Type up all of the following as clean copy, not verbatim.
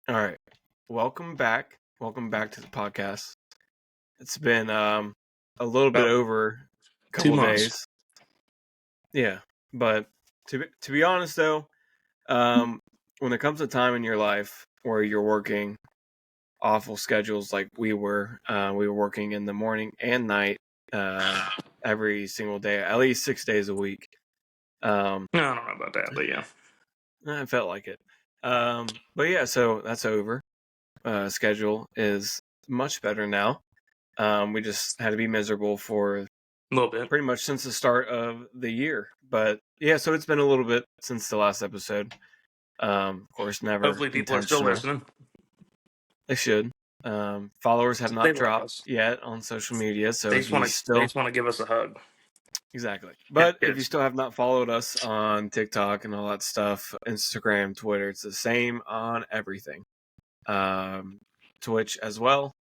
All right. Welcome back. Welcome back to the podcast. It's been a little bit About over a 2 couple months. days. Yeah. But to be honest though, when it comes to time in your life where you're working awful schedules like we were working in the morning and night every single day, at least 6 days a week. Um I don't know about that, but yeah. I felt like it. But yeah, so that's over. Schedule is much better now. We just had to be miserable for A little bit. pretty much since the start of the year. But yeah, so it's been a little bit since the last episode. Of course, never Hopefully people are still intentional. listening. They should. Followers have They not love dropped us. yet on social media, so They if just you want to. They still just want to give us a hug. exactly, Yeah, but if you kids. still have not followed us on TikTok and all that stuff, Instagram, Twitter, it's the same on everything. Twitch as well.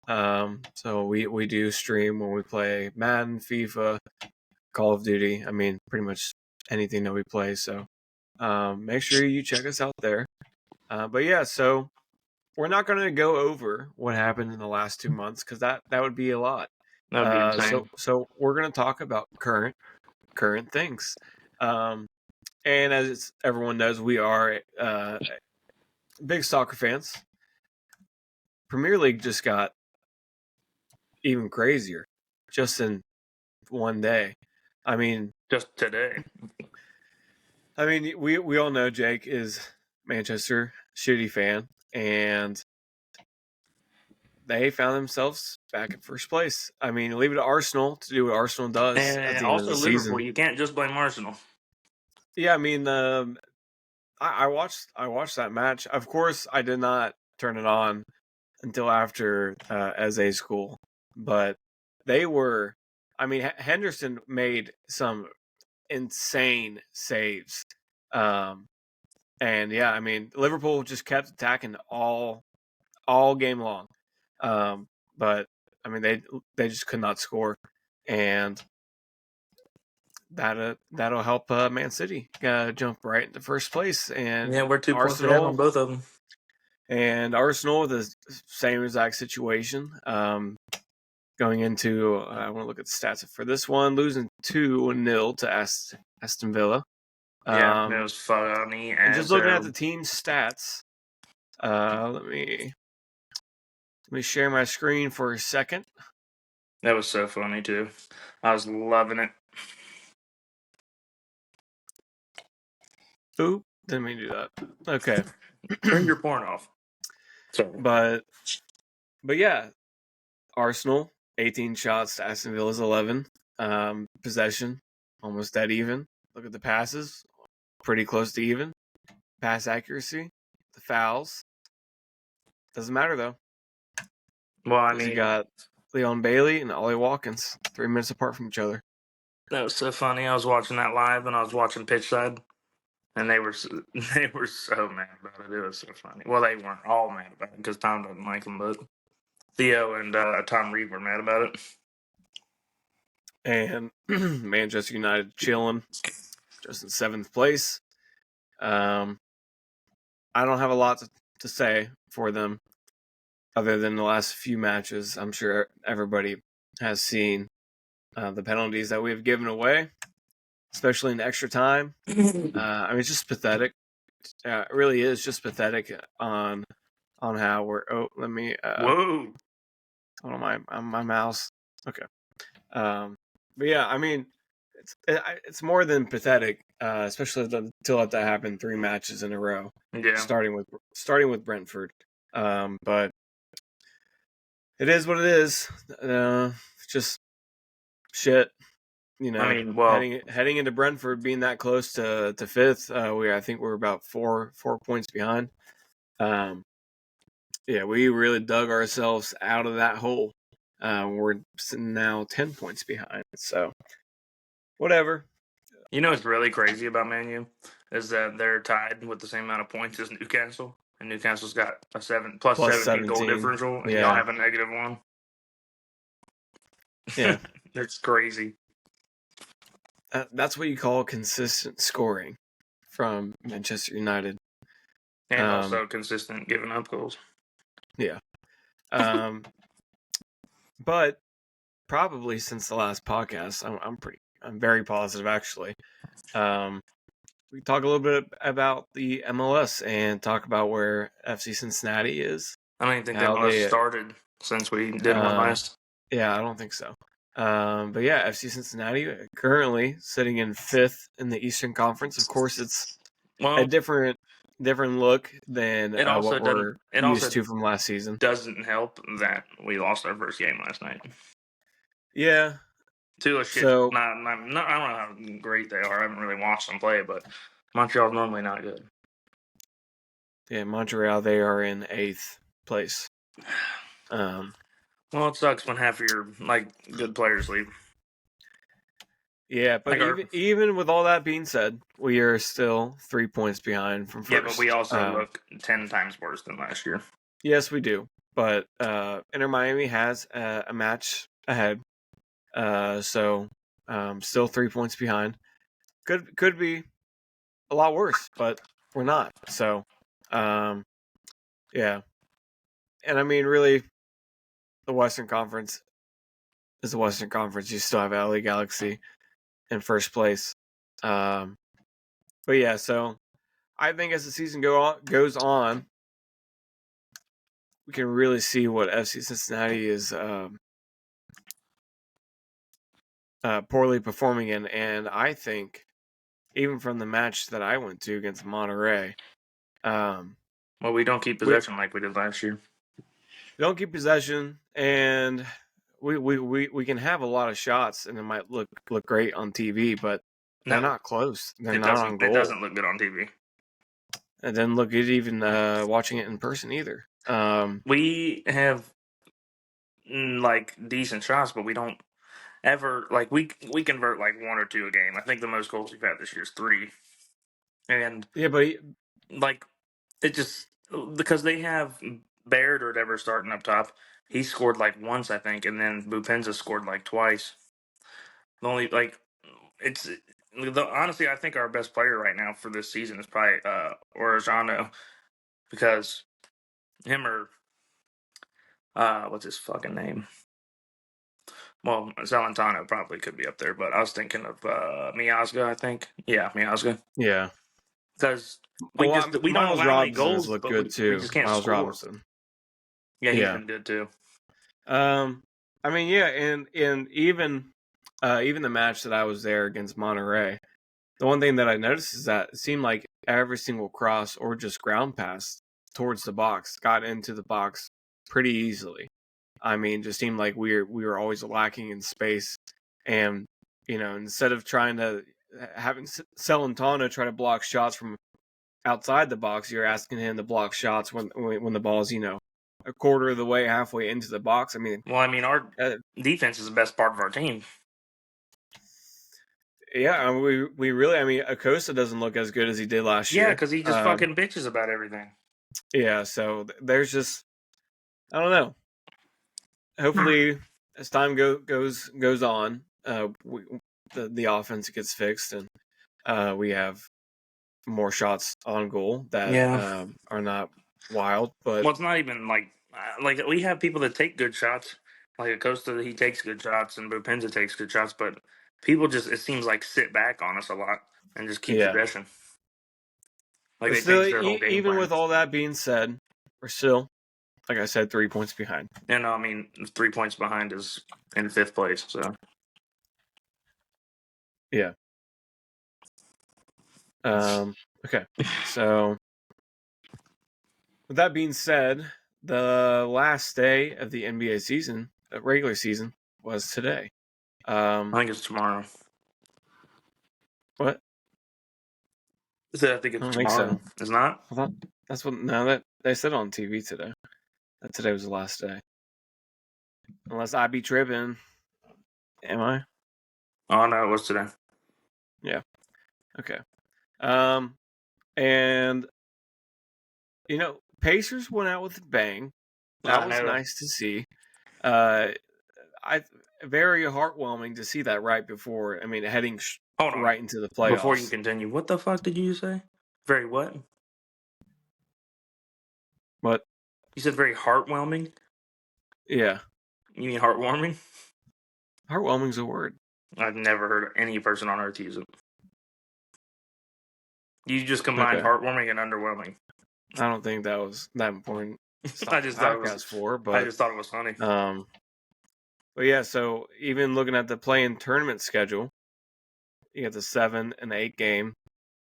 So we do stream when we play Madden, FIFA, Call of Duty. I mean, pretty much anything that we play. So make sure you check us out there. But yeah, so we're not going to go over what happened in the last 2 months because that would be a lot. That would be insane. So we're going to talk about current things. And as everyone knows, we are big soccer fans. Premier League just got even crazier just in one day. I mean, Just today. we all know Jake is Manchester City fan, and they found themselves back in first place. I mean, leave it to Arsenal to do what Arsenal does at And the end of also the Liverpool. season. You can't just blame Arsenal. Yeah, I mean, I watched that match. Of course, I did not turn it on until after as a school, but they were. I mean, Henderson made some insane saves. And yeah, I mean, Liverpool just kept attacking all game long. But I mean, they just could not score, and that'll help Man City jump right into first place, and Yeah, we're 2 points ahead on both of them. Arsenal the same exact situation. Going into I want to look at the stats for this one, losing 2-0 to Aston Villa. Yeah, it was funny. And just looking at the team stats, let me share my screen for a second. That was so funny too. I was loving it. Oop, didn't mean to do that. Okay. Turn your porn off. Sorry. But yeah, Arsenal 18 shots to Aston Villa's 11. Possession almost dead even. Look at the passes, pretty close to even. Pass accuracy, the fouls. Doesn't matter though. Well, I Because you mean, got Leon Bailey and Ollie Watkins 3 minutes apart from each other. that was so funny. I was watching that live, and I was watching pitchside, and they were they were so mad about it. It was so funny. Well, they weren't all mad about it because Tom doesn't like them, but Theo and Tom Reed were mad about it. And Manchester United chilling, just in 7th place. I don't have a lot to say for them other than the last few matches. I'm sure everybody has seen the penalties that we have given away, especially in extra time. I mean, it's just pathetic. It really is just pathetic on how we're. Oh, let me. Whoa! Hold on my mouse. Okay. But yeah, I mean, it's more than pathetic, especially to let that happen 3 matches in a row. Yeah. Starting with Brentford, but it is what it is. Just shit. You know, I mean, well, heading into Brentford, being that close to 5th, I think we're about four points behind. Yeah, we really dug ourselves out of that hole. We're now 10 points behind. So, whatever. you know what's really crazy about Man U is that they're tied with the same amount of points as Newcastle, and Newcastle's got a plus Plus 17 goal 17. differential, and Yeah. y'all have a -1. Yeah. It's crazy. That's what you call consistent scoring from Manchester United. And also consistent giving up goals. Yeah. But probably since the last podcast, I'm very positive actually. We talk a little bit about the MLS and talk about where FC Cincinnati is. I don't even think the MLS started since we did one last. Yeah, I don't think so. But yeah, FC Cincinnati currently sitting in 5th in the Eastern Conference. Of course, it's a different look than what we're used to from last season. Doesn't help that we lost our first game last night. Yeah. To a shit. So, I don't know how great they are. I haven't really watched them play, but Montreal's normally not good. Yeah, Montreal, they are in 8th place. Well, it sucks when half of your good players leave. Yeah, but even with all that being said, we are still 3 points behind from first. Yeah, but we also look 10 times worse than last year. Yes, we do. But Inter Miami has a match ahead, so still 3 points behind. Could be a lot worse, but we're not. So, yeah. And I mean, really, the Western Conference is the Western Conference. You still have LA Galaxy in first place. But yeah, so I think as the season goes on, we can really see what FC Cincinnati is poorly performing in. And I think, even from the match that I went to against Monterrey, well, we don't keep possession like we did last year. We don't keep possession, and we can have a lot of shots, and it might look great on TV, but they're not close. They're not on goal. It doesn't look good on TV. It doesn't look good even watching it in person either. We have decent shots, but we don't ever we convert 1 or 2 a game. I think the most goals we've had this year is 3. And yeah, but it just because they have Baird or whatever starting up top. He scored once, I think, and then Bupenza scored twice. The only honestly, I think our best player right now for this season is probably Orejano, because him or what's his fucking name? Well, Salentano probably could be up there, but I was thinking of Miazga, I think. Yeah, Miazga. Yeah. Because we don't allow any goals, look but good too. We just can't Miles score. Robinson. Yeah, he's been good too. I mean, yeah, and even the match that I was there against Monterrey, the one thing that I noticed is that it seemed like every single cross or just ground pass towards the box got into the box pretty easily. I mean, just seemed like we were always lacking in space, and instead of trying to having Celentano try to block shots from outside the box, you're asking him to block shots when the ball's a quarter of the way, halfway into the box. I mean, our defense is the best part of our team. Yeah, we really. Acosta doesn't look as good as he did last year. Yeah, because he just fucking bitches about everything. Yeah, so there's just, I don't know. Hopefully, as time goes on, the offense gets fixed, and we have more shots on goal that are not wild. But it's not even we have people that take good shots. Like Acosta, he takes good shots, and Bupenza takes good shots, but people just, it seems sit back on us a lot and just keep possession. They still, even with all that being said, we're still, like I said, 3 points behind. And 3 points behind is in 5th place. So yeah. Okay. So with that being said, the last day of the NBA season, regular season, was today. I think it's tomorrow. What? I think it's tomorrow. So. It's not? I thought that's what. No, that they said on TV today. That today was the last day. Unless I be tripping. Am I? Oh no, it was today. Yeah. Okay. And Pacers went out with a bang. That was nice to see. Very heartwarming to see that right before. Heading right into the playoffs. Before you continue, what the fuck did you say? Very what? What? You said very heartwarming. Yeah. You mean heartwarming? Heartwarming's a word. I've never heard any person on earth use it. You just combined Okay. heartwarming and underwhelming. I don't think that was that important to stop I the just thought it was. podcast for, I but just thought it was funny. but yeah, so even looking at the play-in tournament schedule, you got the 7 and 8 game,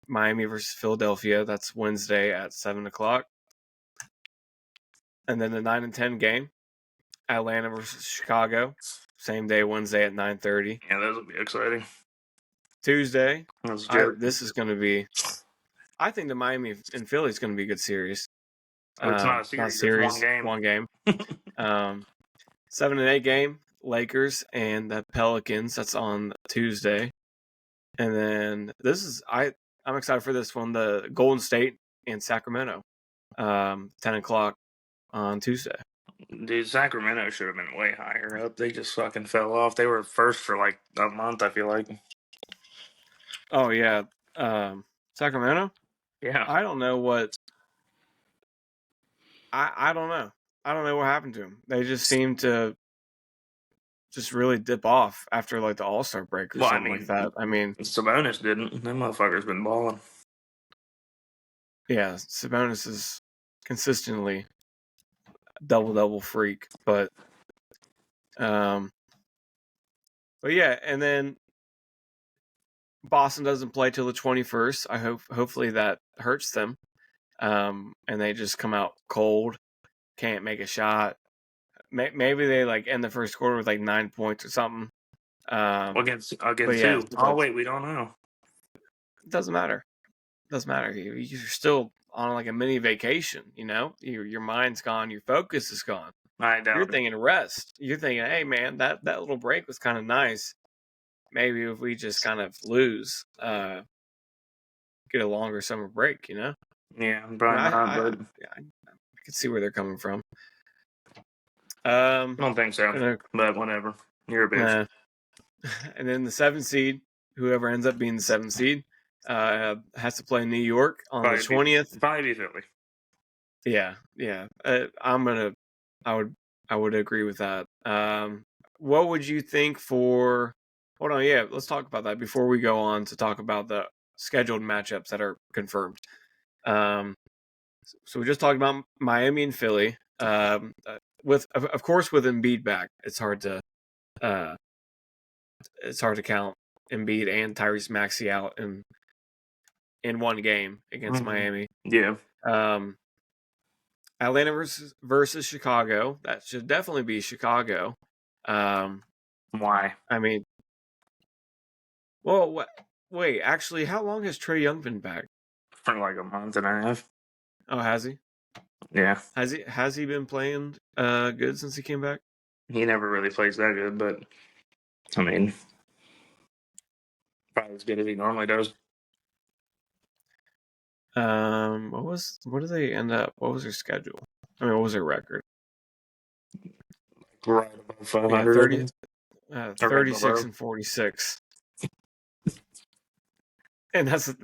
Miami versus Philadelphia. That's Wednesday at 7:00, and then the 9 and 10 game, Atlanta versus Chicago, same day, Wednesday at 9:30. Yeah, those will be exciting. Tuesday, That's a joke. this is going to be. I think the Miami and Philly is going to be a good series. It's not a series. It's one game. One game. 7 and 8 game, Lakers and the Pelicans. That's on Tuesday. And then I'm excited for this one. The Golden State and Sacramento, 10:00 on Tuesday. Dude, Sacramento should have been way higher up. They just fucking fell off. They were first for like a month, I feel like. Oh yeah, Sacramento. Yeah. I don't know what. I don't know. I don't know what happened to them. They just seem to just really dip off after like the All-Star break or something like that. I mean, Sabonis didn't. Them motherfuckers been balling. yeah, Sabonis is consistently double freak, but yeah, and then Boston doesn't play till the 21st. Hopefully that hurts them, and they just come out cold, can't make a shot. Maybe they like end the first quarter with like 9 points or something. Against yeah, who? Oh wait, we don't know. It doesn't matter. It doesn't matter. You're still on like a mini vacation. You know, your mind's gone, your focus is gone. I doubt You're it. thinking rest. You're thinking, hey man, that little break was kind of nice. Maybe if we just kind of lose, get a longer summer break, you know? Yeah, probably not, but I can see where they're coming from. I don't think so. But whatever. You're a bitch. And then the 7th seed, whoever ends up being the 7th seed, has to play New York on the 20th. Probably be Philly. Yeah. I would agree with that. What would you think for? Hold on, yeah, let's talk about that before we go on to talk about the scheduled matchups that are confirmed. So we just talked about Miami and Philly. With of course with Embiid back, it's hard to count Embiid and Tyrese Maxey out in one game against Miami. Yeah. Atlanta versus Chicago. That should definitely be Chicago. Why? I mean, well, wait. Actually, how long has Trae Young been back? For like a month and a half. Oh, has he? Yeah. Has he been playing good since he came back? He never really plays that good, but I mean, probably as good as he normally does. What did they end up? What was their schedule? I mean, what was their record? Right above 500. Yeah, 36 and 46. And that's a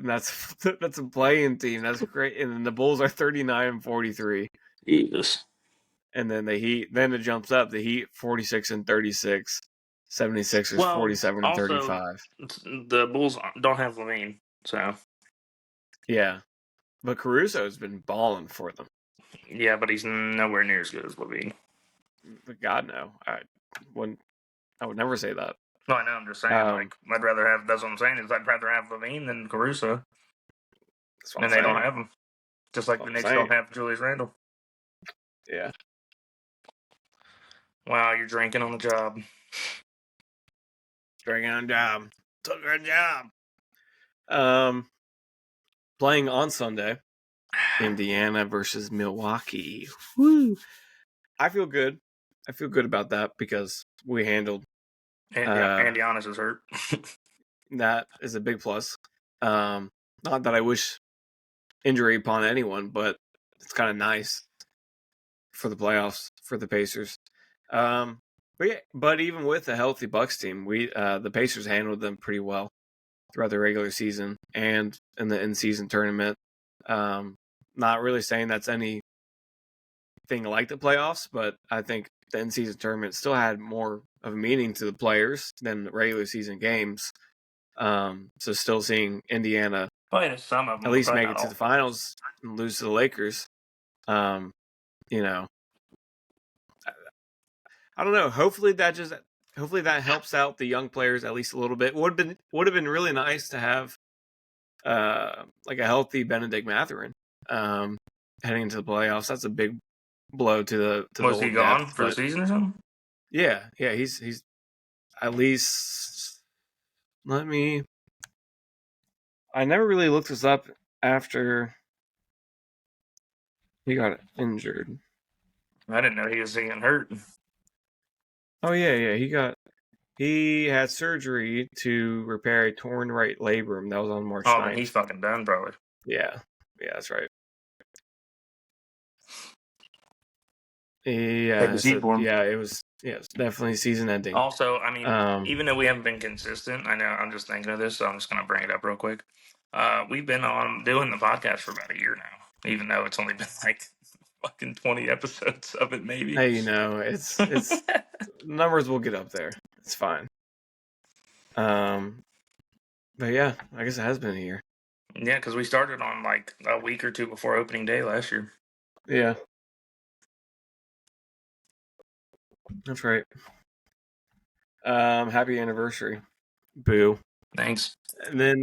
playing team. That's great. And then the Bulls are 39 and 43. Jesus. And then the Heat, then it jumps up. The Heat 46 and 36. 76ers 47 and 35. The Bulls don't have Levine, so yeah. But Caruso's been balling for them. Yeah, but he's nowhere near as good as Levine. But God no, I would never say that. No, I know. I'm just saying. I'd rather have. That's what I'm saying. Is I'd rather have Levine than Caruso. And they don't have him. Just like the Knicks don't have Julius Randle. Yeah. Wow, you're drinking on the job. Drinking on the job. Took her job. Playing on Sunday, Indiana versus Milwaukee. Woo! I feel good. I feel good about that because we handled. And Giannis is hurt. That is a big plus. Not that I wish injury upon anyone, but it's kind of nice for the playoffs for the Pacers. But even with a healthy Bucks team, the Pacers handled them pretty well throughout the regular season and in the in-season tournament. Not really saying that's any anything like the playoffs, but I think the in-season tournament still had more of a meaning to the players than the regular season games. So still seeing Indiana Probably some of them, at least probably make not it to all the players. finals and lose to the Lakers. You know, I don't know. Hopefully that helps out the young players at least a little bit. Would have been really nice to have like a healthy Benedict Mathurin heading into the playoffs. That's a big blow to the Was he old gone depth. for the But season or something? yeah, he's at least. I never really looked this up after he got injured. I didn't know he was getting hurt. Oh yeah. He had surgery to repair a torn right labrum. That was on March Oh, then 9th. he's fucking done, probably. Yeah, that's right. Yeah, it was definitely season ending. Also, I mean, even though we haven't been consistent, I know I'm just thinking of this, so I'm just going to bring it up real quick. We've been on doing the podcast for about a year now, even though it's only been like fucking 20 episodes of it, maybe. Hey, it's numbers will get up there. It's fine. But yeah, I guess it has been a year. Yeah, because we started on like a week or two before opening day last year. Yeah, that's right. Happy anniversary, boo. Thanks. And then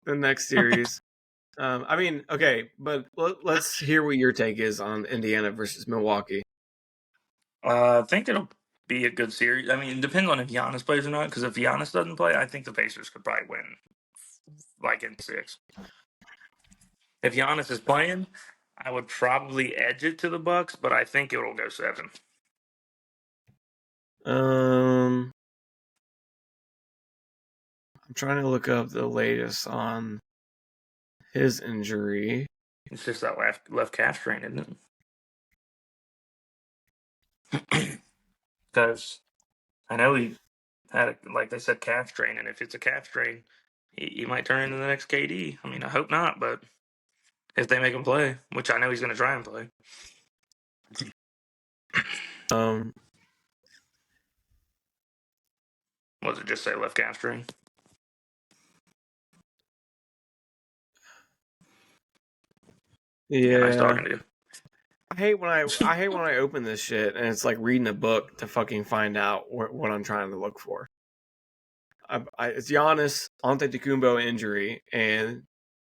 the next series. I mean, okay, but let's hear what your take is on Indiana versus Milwaukee. I think it'll be a good series. I mean, it depends on if Giannis plays or not. Because if Giannis doesn't play, I think the Pacers could probably win, like in 6. If Giannis is playing, I would probably edge it to the Bucks, but I think it'll go 7. I'm trying to look up the latest on his injury. It's just that left calf strain, isn't it? Because I know he had, like they said, calf strain, and if it's a calf strain, he might turn into the next KD. I mean, I hope not, but if they make him play, which I know he's going to try and play. Was it just say left calf strain? Yeah, nice talking to you. I hate when I open this shit and it's like reading a book to fucking find out what I'm trying to look for. It's Giannis Antetokounmpo injury, and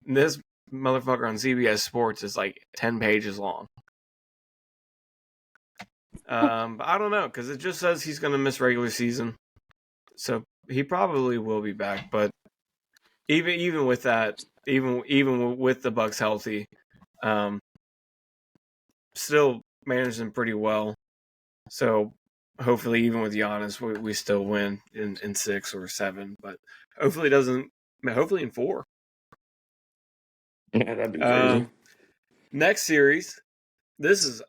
this motherfucker on CBS Sports is like 10 pages long. But I don't know, because it just says he's going to miss regular season, so he probably will be back. But even with that, even with the Bucks healthy, still managing pretty well. So hopefully, even with Giannis, we still win in 6 or 7. But hopefully, it doesn't. Hopefully, in 4. Yeah, that'd be crazy. Next series, this is,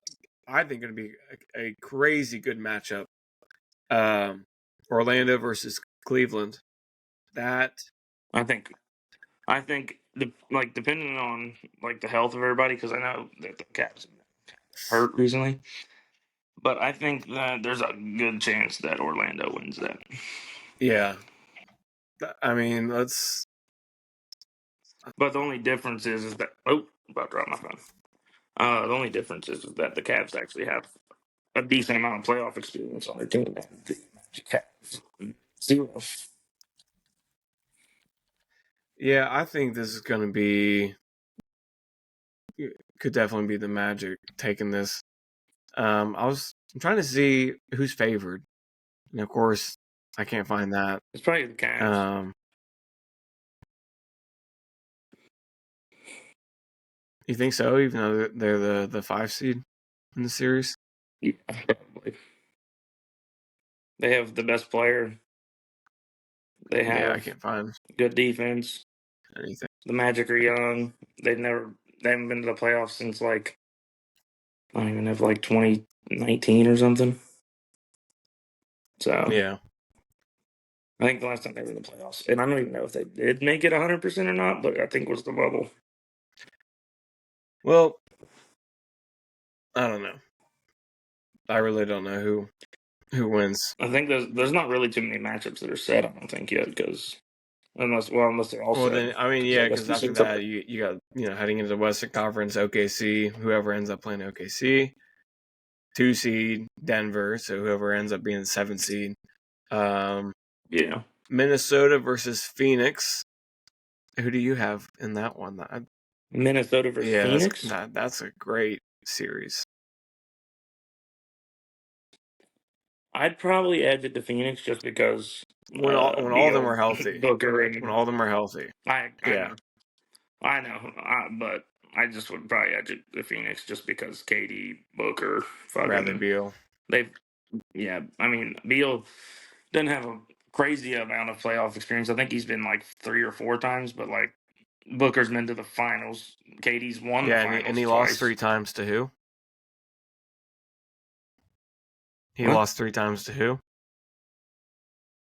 I think, going to be a crazy good matchup. Orlando versus Cleveland. That I think depending on like the health of everybody, because I know that the Caps hurt recently, but I think that there's a good chance that Orlando wins that. yeah. I mean, let's. But the only difference is that about to drop my phone. The only difference is that the Cavs actually have a decent amount of playoff experience on their team. The Cavs 0. Yeah, I think this is going to be. Could definitely be the Magic taking this. I'm trying to see who's favored, and of course, I can't find that. It's probably the Cavs. You think so? Even though they're the 5 seed in the series? Yeah, probably. They have the best player. They have I can't find good defense. anything. The Magic are young. They haven't been to the playoffs since like I don't even know, like 2019 or something. So Yeah. I think the last time they were in the playoffs, and I don't even know if they did make it 100% or not, but I think it was the bubble. Well, I don't know. I really don't know who wins. I think there's not really too many matchups that are set. I don't think yet because unless they're all Well, set. then I mean, 'Cause yeah, I guess because these after things are- that you got heading into the Western Conference, OKC, whoever ends up playing OKC, 2 seed Denver, so whoever ends up being the 7 seed. Yeah, Minnesota versus Phoenix. Who do you have in that one? Minnesota versus Yeah, Phoenix. that's a great series. I'd probably edge it to Phoenix just because When all of them Beal, are healthy. Booker, When and all of them are healthy. I Yeah. know, but I just would probably edge it to Phoenix just because KD, Booker, Bradley fucking Beal. they've I mean Beal doesn't have a crazy amount of playoff experience. I think he's been like 3 or 4 times, but like Booker's been to the finals. KD's won the Yeah, and finals he lost twice. 3 times to who? He What? lost 3 times to who?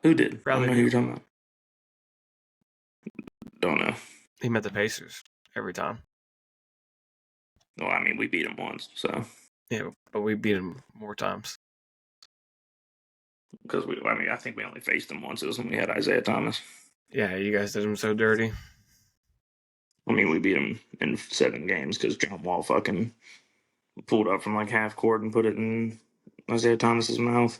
Who did? I don't Bradley know who Beal. you're talking about. Don't know. He met the Pacers every time. Well, I mean, we beat him once, so Yeah, but we beat him more times. because I think we only faced him once. It was when we had Isaiah Thomas. Yeah, you guys did him so dirty. I mean, we beat him in 7 games because John Wall fucking pulled up from like half court and put it in Isaiah Thomas's mouth.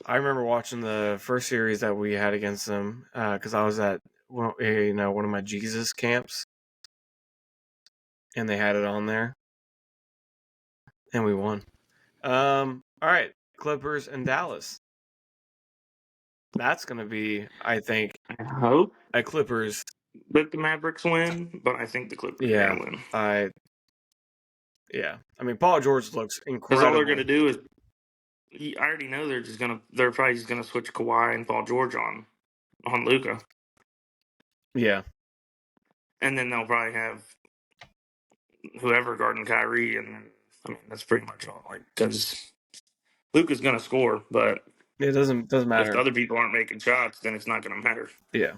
I remember watching the first series that we had against them because I was at one of my Jesus camps, and they had it on there, and we won. All right, Clippers and Dallas. That's gonna be, I think, I hope a Clippers. that the Mavericks win, but I think the Clippers are Yeah, gonna win. I mean, Paul George looks Because all they're incredible. gonna do is, I already know they're probably just gonna switch Kawhi and Paul George on Luka, Yeah, and then they'll probably have whoever guarding Kyrie, and then I mean that's pretty much all. Like because Luka's gonna score, but it doesn't if the matter. other people aren't making shots, then it's not gonna matter. Yeah.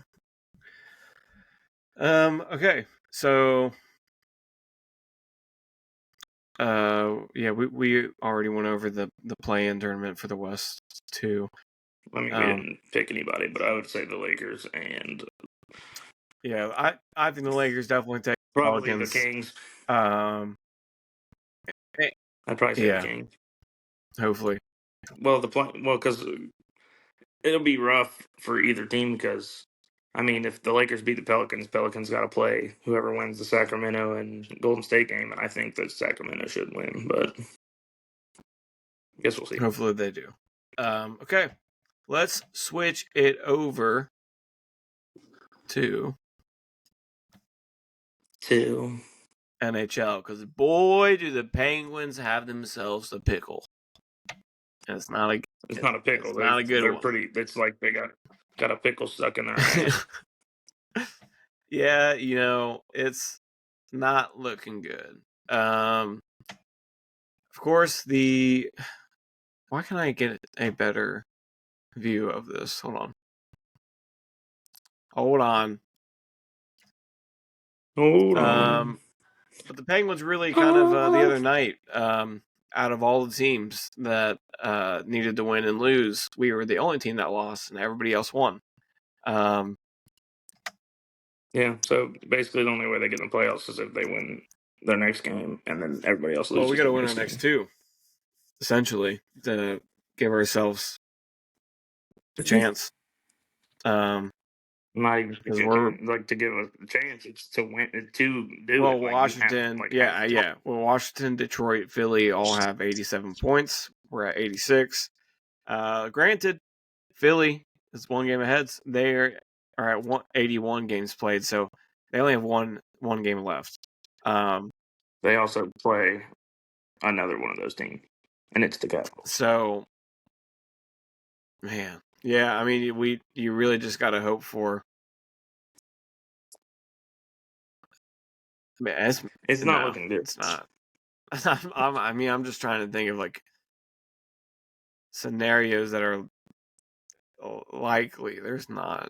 Okay. So. Yeah, we already went over the play-in tournament for the West too. I mean, we didn't pick anybody, but I would say the Lakers and Yeah, I think the Lakers definitely take probably Pelicans. the Kings. Um, I'd probably say the Kings. Hopefully. Well, because it'll be rough for either team because I mean, if the Lakers beat the Pelicans got to play whoever wins the Sacramento and Golden State game, and I think that Sacramento should win, but I guess we'll see. Hopefully they do. Okay, let's switch it over to NHL because boy, do the Penguins have themselves a pickle. And it's not a pickle. It's not a good they're one. pretty. It's like they got a pickle stuck in their ass. Yeah, it's not looking good. Of course, why can I get a better view of this? Hold on. Hold on. But the Penguins really kind of the other night, out of all the teams that needed to win and lose, we were the only team that lost, and everybody else won. Yeah, so basically the only way they get in the playoffs is if they win their next game, and then everybody else loses. Well, we got to win next our game. next 2, essentially, to give ourselves a chance. Not even to give a chance. It's to win to do. Well, it. Like, Washington, yeah. Well, Washington, Detroit, Philly all have 87 points. We're at 86. Granted, Philly is 1 game ahead. They are at 81 games played, so they only have one game left. They also play another one of those teams, and it's the Capitals. So, man, yeah. I mean, you really just got to hope for. I mean, it's not looking good. It's not. I'm just trying to think of like scenarios that are likely. There's not.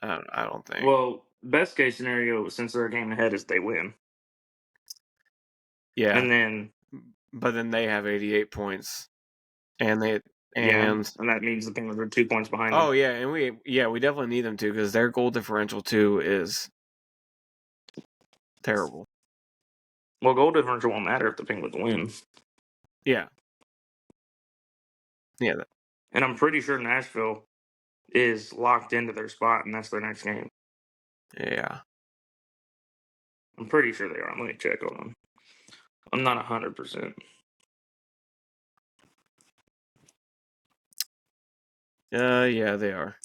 I don't think. Well, best case scenario, since they're a game ahead, is they win. Yeah, and then but then they have 88 points. and and that means the Penguins are 2 points behind them. Oh yeah, and we definitely need them to because their goal differential too is terrible. Well, goal differential won't matter if the Penguins win. Yeah. And I'm pretty sure Nashville is locked into their spot, and that's their next game. Yeah. I'm pretty sure they are. Let me check on them. I'm not 100%. Yeah, they are.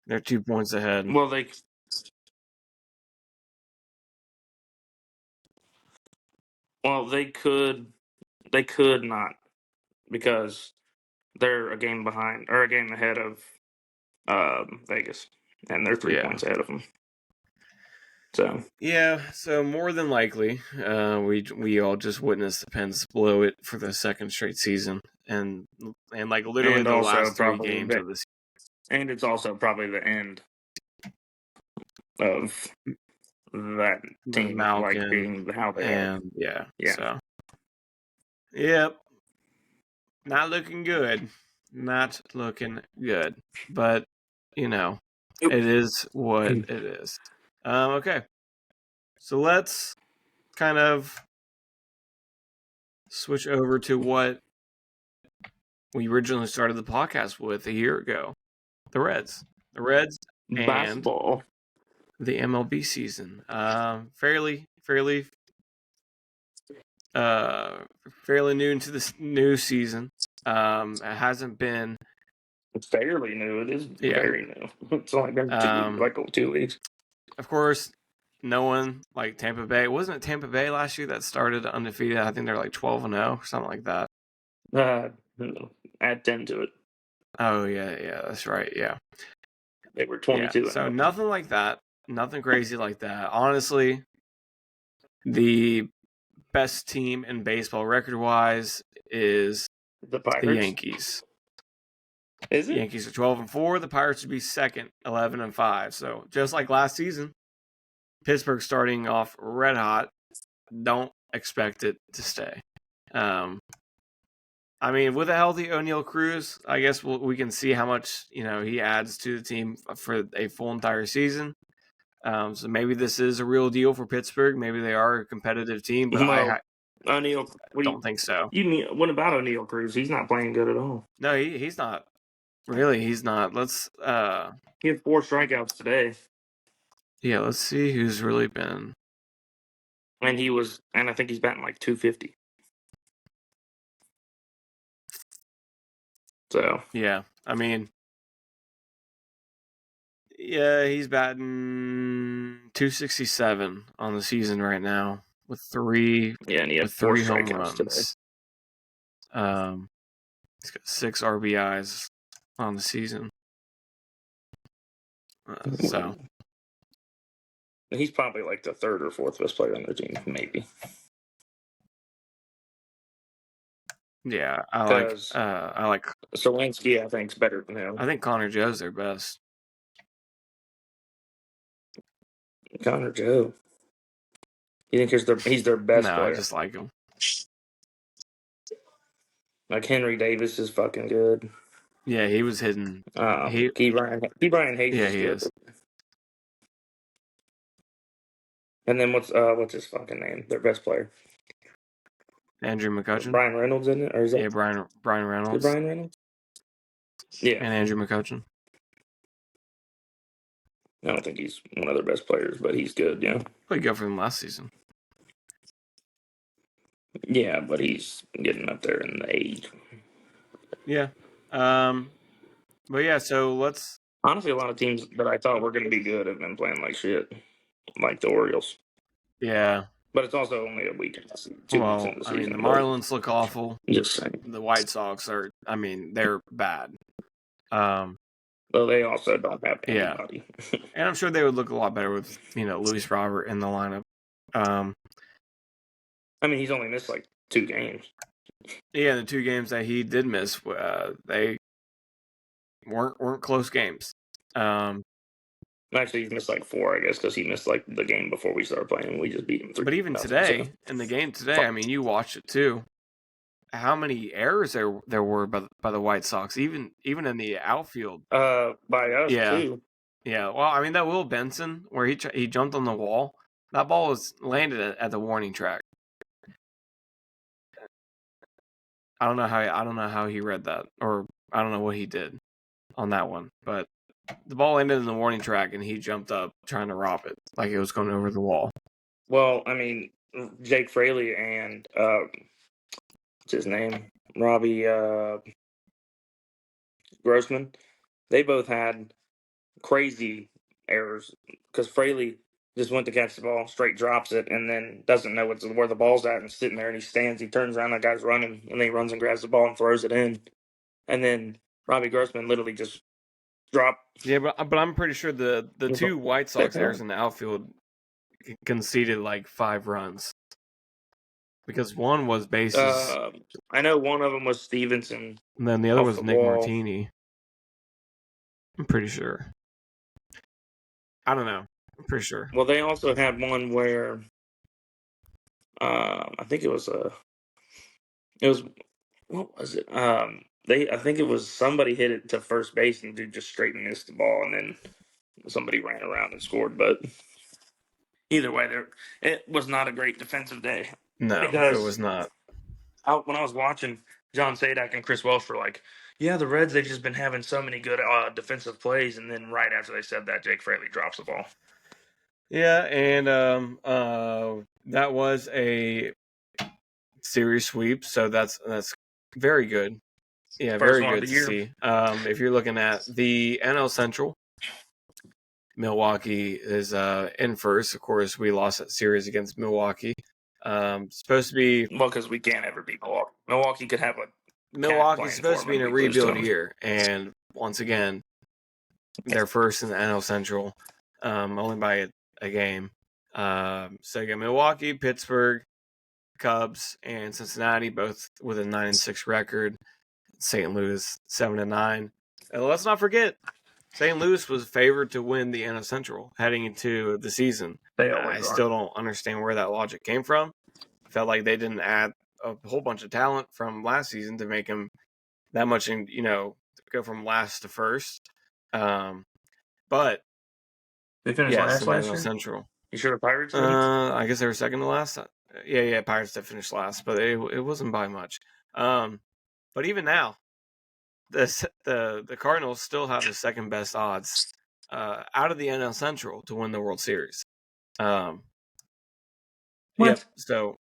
They're 2 points ahead. Well, they could not, because they're a game behind, or a game ahead of Vegas, and they're 3 points ahead of them. So yeah, so more than likely, we all just witnessed the Pens blow it for the second straight season, and like literally and the also last 3 probably games of the season. And it's also probably the end of that team, Malkin, like being how they are. Yeah. So, Yep. Not looking good. Not looking good. But, it is what it is. Okay. So let's kind of switch over to what we originally started the podcast with a year ago. The Reds. The Reds and basketball. The MLB season. Fairly new into this new season. It hasn't been. It's fairly new. It is very new. It's only been 2 weeks. Of course, no one like Tampa Bay. Wasn't it Tampa Bay last year that started undefeated? I think they're like 12-0 or something like that. Add 10 to it. Oh yeah, that's right. Yeah, they were 22. Yeah, so nothing like that. Nothing crazy like that. Honestly, the best team in baseball record-wise is the Pirates. The Yankees. Is it? The Yankees are 12-4. The Pirates would be second, 11-5. So just like last season, Pittsburgh starting off red hot. Don't expect it to stay. I mean, with a healthy O'Neal Cruz, I guess we can see how much he adds to the team for a full entire season. So maybe this is a real deal for Pittsburgh. Maybe they are a competitive team, but O'Neal, don't think so. What about O'Neal Cruz? He's not playing good at all. No, he's not. Really, he's not. Let's. He had 4 strikeouts today. Yeah, let's see who's really been. And I think he's batting like 250. So yeah, I mean, yeah, he's batting 267 on the season right now with 3. Yeah, and he had 4 home runs today. He's got 6 RBIs on the season. So he's probably like the 3rd or 4th best player on their team, maybe. Yeah, I like Sawinski. I think is better than him. I think Connor Joe's their best. Connor Joe. You think he's their best player? No, I just like him. Like Henry Davis is fucking good. Yeah, he was hitting. Brian Hayes. Yeah, he is. And then what's his fucking name? Their best player. Andrew McCutchen. Brian Reynolds in it, or is that? Yeah, Brian Reynolds. Is Brian Reynolds. Yeah. And Andrew McCutchen. I don't think he's one of their best players, but he's good. Yeah. Played good for them last season. Yeah, but he's getting up there in the age. Yeah. But yeah, so let's. Honestly, a lot of teams that I thought were going to be good have been playing like shit, like the Orioles. Yeah. But it's also only a week. 2 weeks in the season. I mean, the Marlins look awful. Just saying. The White Sox are. I mean, they're bad. Well, they also don't have anybody. Yeah. And I'm sure they would look a lot better with Luis Robert in the lineup. I mean, he's only missed like 2 games. Yeah, the 2 games that he did miss, they weren't close games. Actually, he's missed like 4, I guess, because he missed like the game before we started playing. We just beat him 3. But even today, in the game today, I mean, you watched it too. how many errors there were by the White Sox, even in the outfield. By us Yeah. too. Yeah, well, I mean that Will Benson where he jumped on the wall, that ball was landed at the warning track. I don't know how he read that, or I don't know what he did on that one, but the ball landed in the warning track and he jumped up trying to rob it like it was going over the wall. Well, I mean, Jake Fraley and what's his name, Robbie Grossman, they both had crazy errors because Fraley just went to catch the ball, straight drops it, and then doesn't know where the ball's at, and sitting there, and he stands, he turns around, that guy's running, and then he runs and grabs the ball and throws it in, and then Robbie Grossman literally just dropped. Yeah, but I'm pretty sure the two White Sox errors in the outfield conceded like 5 runs because one was bases, I know one of them was Stevenson, and then the other off was the Nick wall. Martini. I'm pretty sure. I don't know. I'm pretty sure. Well, they also had one where I think it was what was it? I think it was somebody hit it to first base and dude just straight missed the ball, and then somebody ran around and scored. But either way, it was not a great defensive day. No, because it was not. When I was watching, John Sadak and Chris Welsh were like, "Yeah, the Reds they've just been having so many good defensive plays," and then right after they said that, Jake Fraley drops the ball. Yeah, and that was a series sweep, so that's very good. Yeah, First very one of good the to year. see. If you're looking at the NL Central, Milwaukee is in first. Of course, we lost that series against Milwaukee. Supposed to be Well, because we can't ever beat Milwaukee. Milwaukee could have a Milwaukee's supposed to be in a we lose to rebuild them. year, and once again, they're first in the NL Central, only by a game. So you got Milwaukee, Pittsburgh, Cubs, and Cincinnati, both with a 9-6 record. St. Louis 7-9. And let's not forget, St. Louis was favored to win the NL Central heading into the season. I still don't understand where that logic came from. I felt like they didn't add a whole bunch of talent from last season to make them that much, go from last to first. But they finished yes, last in last NL year. Central. You sure the Pirates? I guess they were second to last. Yeah, Pirates did finish last, but it wasn't by much. But even now, the Cardinals still have the second best odds out of the NL Central to win the World Series. What? Yep. So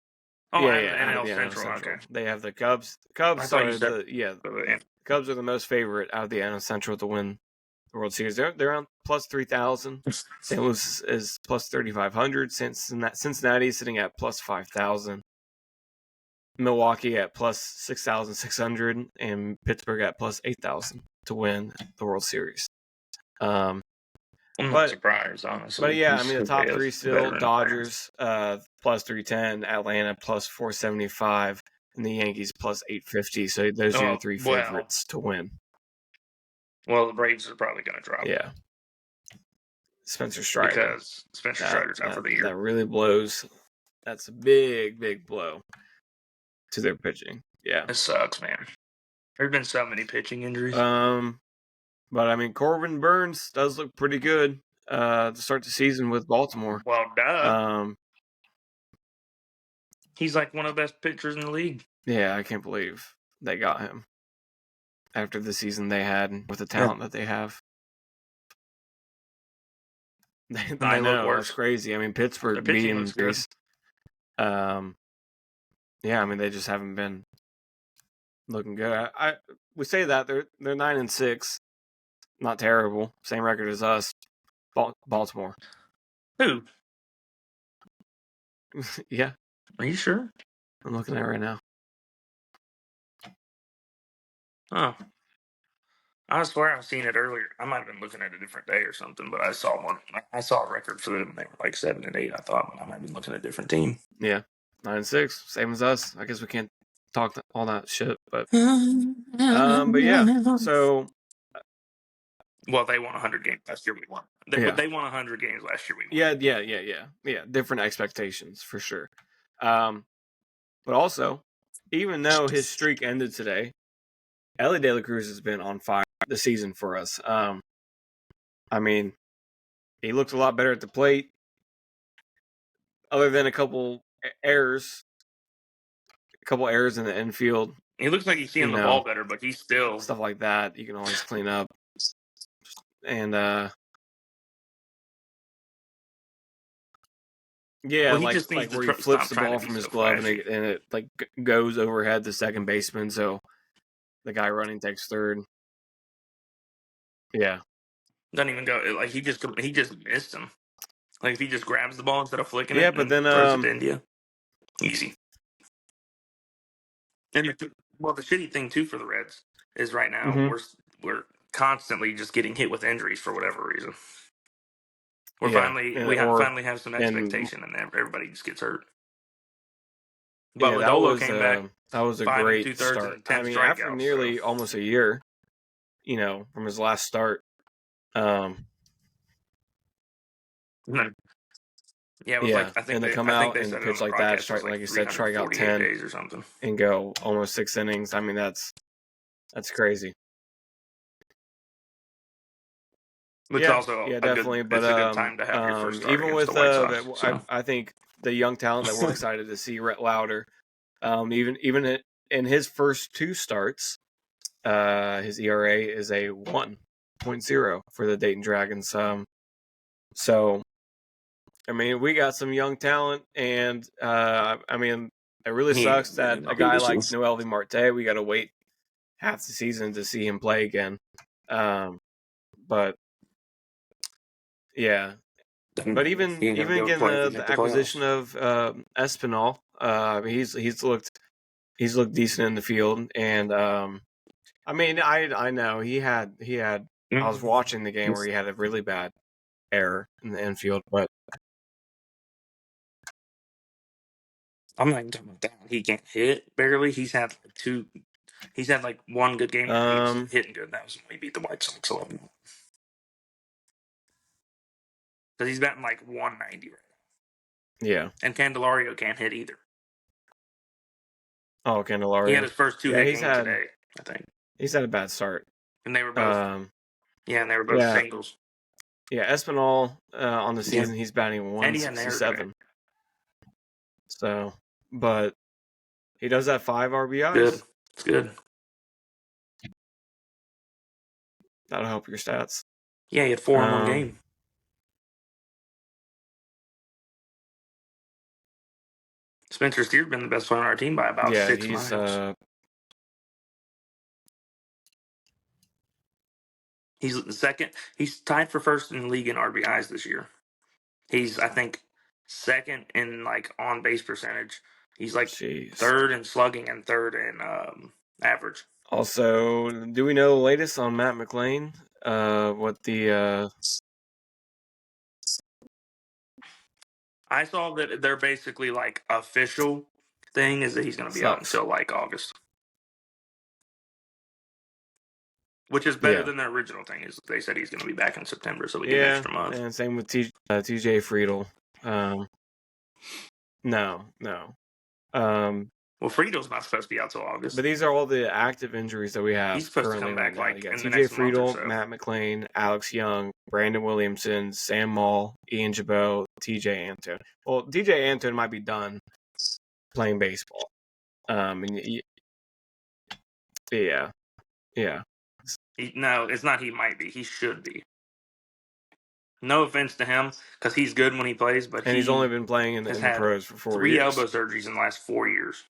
out out of of the the NL NL Central. Okay. They have the Cubs. The Cubs are the Cubs are the most favorite out of the NL Central to win the World Series. They're around plus 3,000. St. Louis is plus 3,500. Cincinnati is sitting at plus 5,000. Milwaukee at plus 6,600, and Pittsburgh at plus 8,000 to win the World Series. I'm not surprised, honestly. But yeah, I mean the top three still: Dodgers plus 310, Atlanta plus 475, and the Yankees plus 850. So those are your three favorites to win. Well, the Braves are probably going to drop. Yeah, Spencer Strider, because Spencer Strider's out for the year. That really blows. That's a big blow to their pitching. Yeah, it sucks, man. There've been so many pitching injuries. But I mean, Corbin Burns does look pretty good to start the season with Baltimore. Well, duh. He's like one of the best pitchers in the league. Yeah, I can't believe they got him after the season they had with the talent that they have. I know, that's crazy. I mean, Pittsburgh beat him. Yeah, I mean, they just haven't been looking good. We say that they're 9-6, not terrible, same record as us. Baltimore. Who? Yeah. Are you sure? I'm looking at it right now. Oh. I swear I've seen it earlier. I might have been looking at a different day or something, but I saw one. I saw a record for them. They were like 7 and 8. I thought, but I might be looking at a different team. Yeah, 9-6, same as us. I guess we can't talk all that shit, but yeah. So, well, they won 100 games last year. We won. They won 100 games last year. We won. Yeah. Different expectations for sure. But also, even though his streak ended today, Ellie De La Cruz has been on fire this season for us. I mean, he looked a lot better at the plate, other than a couple errors in the infield. He looks like he's seeing the ball better, but he's still stuff like that. You can always clean up, and yeah, well, he like just needs where to he flips stop the trying ball to be from his so glove flashy. and it like goes overhead the second baseman, so the guy running takes third. Yeah, Doesn't even go like he just missed him. Like if he just grabs the ball instead of flicking yeah, it but and then throws it to India, easy. And the shitty thing too for the Reds is right now we're constantly just getting hit with injuries for whatever reason. We finally have some expectation, and everybody just gets hurt. But yeah, Lodolo came back. that was a 5 great 2/3 start. and 10 I mean, strikeouts. after nearly almost a year, from his last start. Yeah, it was like I think to come out and pitch like that, like you said, strike out 10 days or something, and go almost 6 innings. I mean, that's crazy. Which also definitely. But it's a good time to have your first start even with the White Sox, I think the young talent that we're excited to see, Rhett Lauder, even in his first 2 starts, his ERA is a 1.0 for the Dayton Dragons. So I mean, we got some young talent, and I mean, it really sucks that a guy like Noelvi Marte, we got to wait half the season to see him play again. But yeah, but even getting the acquisition of Espinal, he's looked decent in the field, and I mean, I know he had I was watching the game where he had a really bad error in the infield, but I'm not even talking about that. He can't hit barely. He's had like one good game where he's hitting good. That was when we beat the White Sox 11. Because he's batting like 190 right now. Yeah. And Candelario can't hit either. Oh, Candelario. He had his first 2 hit games today, I think. He's had a bad start. And they were both singles. Yeah, Espinal on the season, he's batting 167. So, but he does have 5 RBIs. Good. It's good. That'll help your stats. Yeah, he had 4 in one game. Spencer Steer's been the best player on our team by about 6 miles. He's the second. He's tied for first in the league in RBIs this year. He's, I think, second in like on base percentage. He's like third in slugging and third in average. Also, do we know the latest on Matt McLean? What the I saw that they're basically like official thing is that he's going to be out until like August, which is better than the original thing. Is they said he's going to be back in September, so we get an extra month. And same with TJ Friedel. No. Well, Friedel's not supposed to be out till August. But these are all the active injuries that we have. He's supposed to come back right now. TJ Friedel, Matt McLean, Alex Young, Brandon Williamson, Sam Maul, Ian Jabot, TJ Antone. Well, TJ Antone might be done playing baseball. Yeah. No, it's not. He might be. He should be. No offense to him, because he's good when he plays, but he's only been playing in the pros for 4 3 years. elbow surgeries in the last 4 years.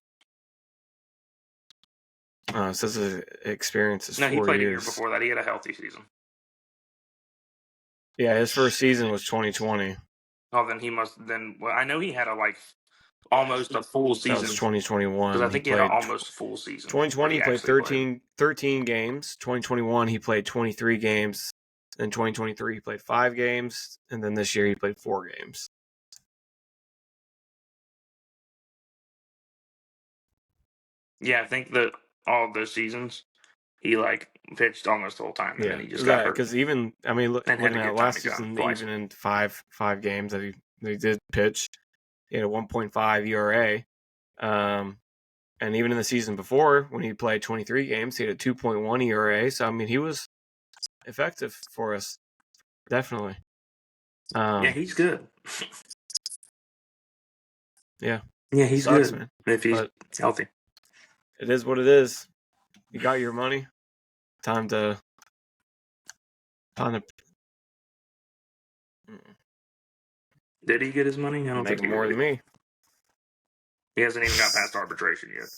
So his experience is 4 years. No, he played a year before that. He had a healthy season. Yeah, his first season was 2020. Oh, then he must. Well, I know he had almost a full season. That was 2021. Because I think he had an almost full season. 2020 he played 13 games. 2021 he played 23 games. In 2023 he played 5 games, and then this year he played 4 games. Yeah, I think that all of those seasons he pitched almost the whole time, and then he just got hurt. Because even looking at last season, even in five games that he did pitch, he had a 1.5 ERA. And even in the season before, when he played 23 games, he had a 2.1 ERA. So, I mean, he was effective for us. Definitely. Yeah, he's good. Yeah. Yeah, he's Sucks, good man. if he's But healthy. it is what it is. You got your money. Time to. Did he get his money? I don't Make think he more than me. He hasn't even got past arbitration yet.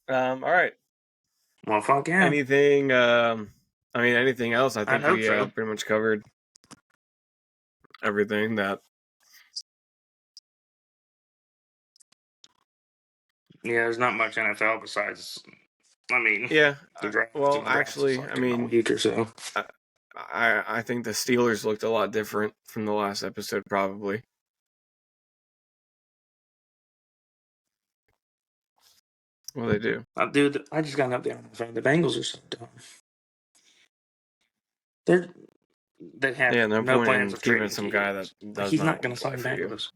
All right. Well, fuck yeah. Anything? Anything else? I think hope we so. pretty much covered everything that. Yeah, there's not much NFL besides. I mean, Yeah. the draft. Well, The draft is actually, like I in a mean, week or so. I think the Steelers looked a lot different from the last episode, probably. Well, they do. Dude, I just got an update on the phone. The Bengals are so dumb. They have No no point plans in of keeping trading some T. guy that does He's not not want going to to play sign for back you. with us.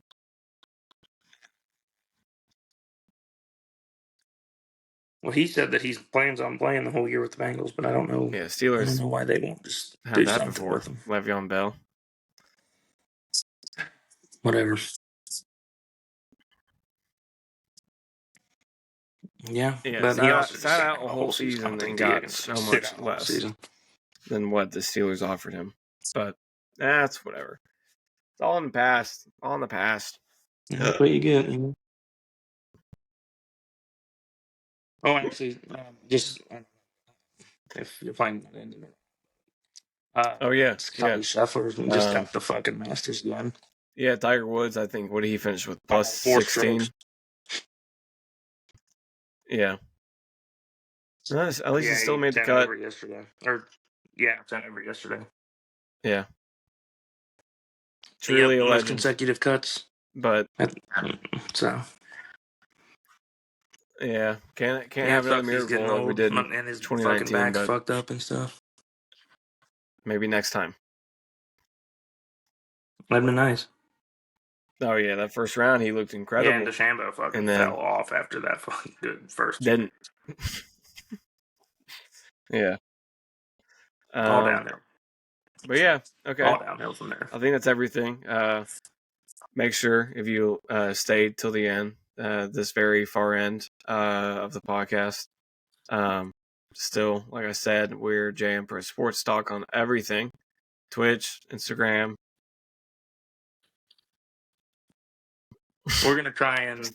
Well, he said that he plans on playing the whole year with the Bengals, but I don't know. Yeah, I don't Steelers know why they won't just had do that something before. with him. Le'Veon Bell. Whatever. Yeah, but he also sat out a a whole whole season. I season don't think and Diego got can so sit much out the whole less season. than what the Steelers offered him. But that's whatever. It's all in the past. All in the past. That's what you get. You know? Oh, actually, just if you're playing Oh yeah, Scotty Scheffler just got the fucking Masters done. Yeah, Tiger Woods. I think what did he finish with? Plus 4 16. strokes. Yeah. At least he still made the 10 cut. over yesterday. Or 10 over yesterday. Yeah. Truly a most legend. consecutive cuts. But so yeah, can't have another miracle like we did in and his 2019. fucking back's But fucked up and stuff. maybe next time. That'd been nice. Oh yeah, that first round he looked incredible. Yeah, and DeChambeau fucking fell off after that fucking good first. Didn't. Yeah. All downhill. But yeah, okay. All downhill from there. I think that's everything. Make sure if you stayed till the end, this very far end of the podcast. Still, like I said, we're JM Pro Sports Talk on everything. Twitch, Instagram. We're gonna try and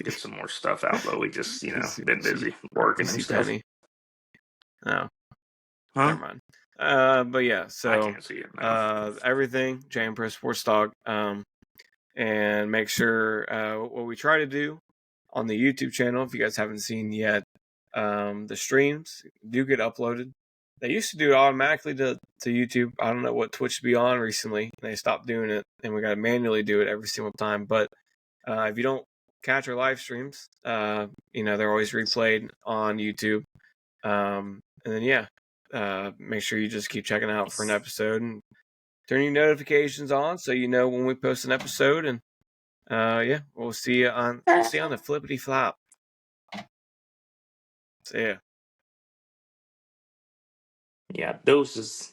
get some more stuff out, but we just been busy working and stuff. Penny. No. Huh? Never mind. But yeah, so I can't see it now. Everything, JM Pro Sports Talk. And make sure what we try to do on the YouTube channel, if you guys haven't seen yet, the streams do get uploaded. They used to do it automatically to YouTube. I don't know what Twitch be on recently. They stopped doing it, and we got to manually do it every single time. But if you don't catch our live streams, they're always replayed on YouTube. And then make sure you just keep checking out for an episode and turn your notifications on so you know when we post an episode. And we'll see you on the flippity flop. So yeah. Yeah, doses.